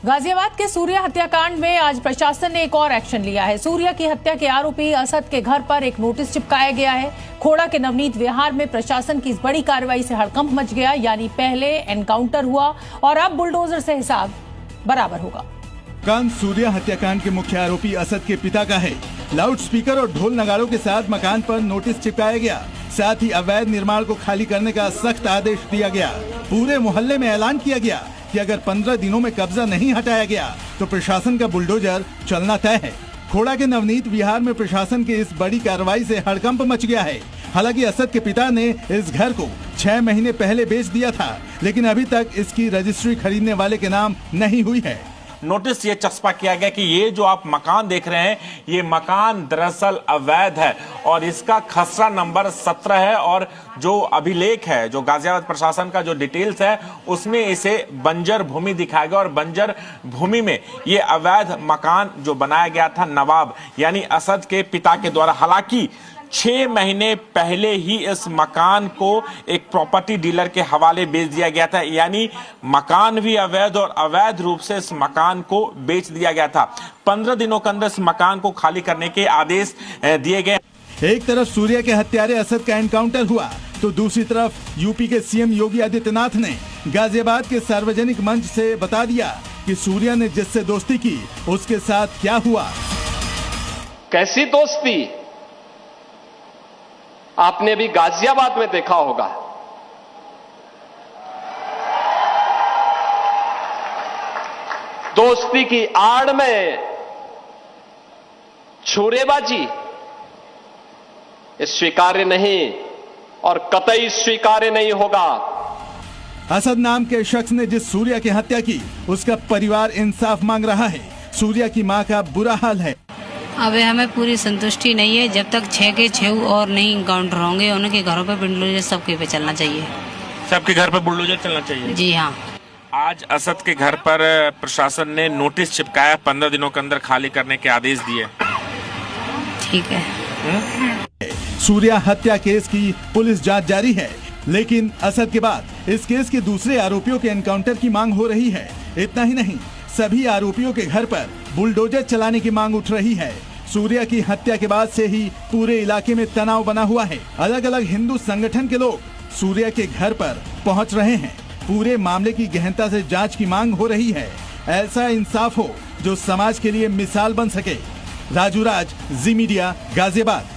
गाजियाबाद के सूर्या हत्याकांड में आज प्रशासन ने एक और एक्शन लिया है। सूर्या की हत्या के आरोपी असद के घर पर एक नोटिस चिपकाया गया है। खोड़ा के नवनीत विहार में प्रशासन की इस बड़ी कार्रवाई से हड़कंप मच गया। यानी पहले एनकाउंटर हुआ और अब बुलडोजर से हिसाब बराबर होगा। कान सूर्या हत्याकांड के मुख्य आरोपी असद के पिता का है। लाउड स्पीकर और ढोल नगाड़ों के साथ मकान पर नोटिस चिपकाया गया। साथ ही अवैध निर्माण को खाली करने का सख्त आदेश दिया गया। पूरे मोहल्ले में ऐलान किया गया कि अगर 15 दिनों में कब्जा नहीं हटाया गया तो प्रशासन का बुलडोजर चलना तय है। खोड़ा के नवनीत विहार में प्रशासन की इस बड़ी कार्रवाई से हड़कंप मच गया है। हालांकि असद के पिता ने इस घर को 6 महीने पहले बेच दिया था, लेकिन अभी तक इसकी रजिस्ट्री खरीदने वाले के नाम नहीं हुई है। नोटिस ये चस्पा किया गया कि ये जो आप मकान देख रहे हैं, ये मकान दरअसल अवैध है और इसका खसरा नंबर 17 है। और जो अभिलेख है, जो गाजियाबाद प्रशासन का जो डिटेल्स है, उसमें इसे बंजर भूमि दिखाया गया और बंजर भूमि में ये अवैध मकान जो बनाया गया था नवाब यानी असद के पिता के द्वारा। हालांकि 6 महीने पहले ही इस मकान को एक प्रॉपर्टी डीलर के हवाले बेच दिया गया था। यानी मकान भी अवैध और अवैध रूप से इस मकान को बेच दिया गया था। 15 दिनों के अंदर इस मकान को खाली करने के आदेश दिए गए। एक तरफ सूर्या के हत्यारे असद का एनकाउंटर हुआ तो दूसरी तरफ यूपी के सीएम योगी आदित्यनाथ ने गाजियाबाद के सार्वजनिक मंच से बता दिया कि सूर्या ने जिससे दोस्ती की उसके साथ क्या हुआ। कैसी दोस्ती आपने भी गाजियाबाद में देखा होगा। दोस्ती की आड़ में छुरेबाजी स्वीकार्य नहीं और कतई स्वीकार्य नहीं होगा। असद नाम के शख्स ने जिस सूर्या की हत्या की, उसका परिवार इंसाफ मांग रहा है। सूर्या की मां का बुरा हाल है। अबे हमें पूरी संतुष्टि नहीं है। जब तक 6 के 6 और नहीं इनकाउंटर होंगे, उनके घरों पे बुलडोजर सबके पे चलना चाहिए। सबके घर पर बुलडोजर चलना चाहिए। जी हाँ। आज असद के घर पर प्रशासन ने नोटिस चिपकाया, 15 दिनों के अंदर खाली करने के आदेश दिए। ठीक है। सूर्या हत्या केस की पुलिस जांच जारी है, लेकिन असद के बाद इस केस के दूसरे आरोपियों के एनकाउंटर की मांग हो रही है। इतना ही नहीं, सभी आरोपियों के घर पर बुलडोजर चलाने की मांग उठ रही है। सूर्या की हत्या के बाद से ही पूरे इलाके में तनाव बना हुआ है। अलग अलग हिंदू संगठन के लोग सूर्या के घर पर पहुंच रहे हैं। पूरे मामले की गहनता से जांच की मांग हो रही है। ऐसा इंसाफ हो जो समाज के लिए मिसाल बन सके। राजू राज, जी मीडिया, गाजियाबाद।